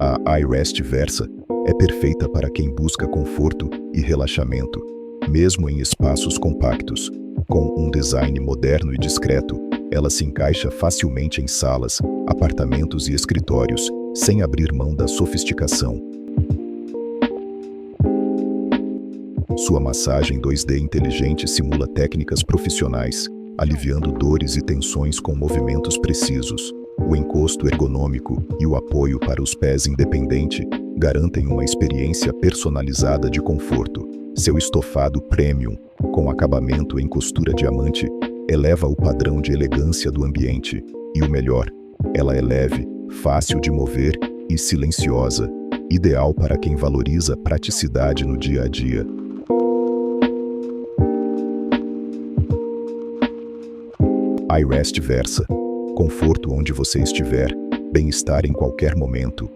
A iRest Versa é perfeita para quem busca conforto e relaxamento, mesmo em espaços compactos. Com um design moderno e discreto, ela se encaixa facilmente em salas, apartamentos e escritórios, sem abrir mão da sofisticação. Sua massagem 2D inteligente simula técnicas profissionais, aliviando dores e tensões com movimentos precisos. O encosto ergonômico e o apoio para os pés independente garantem uma experiência personalizada de conforto. Seu estofado premium, com acabamento em costura diamante, eleva o padrão de elegância do ambiente. E o melhor, ela é leve, fácil de mover e silenciosa, ideal para quem valoriza praticidade no dia a dia. iRest Versa. Conforto onde você estiver, bem-estar em qualquer momento.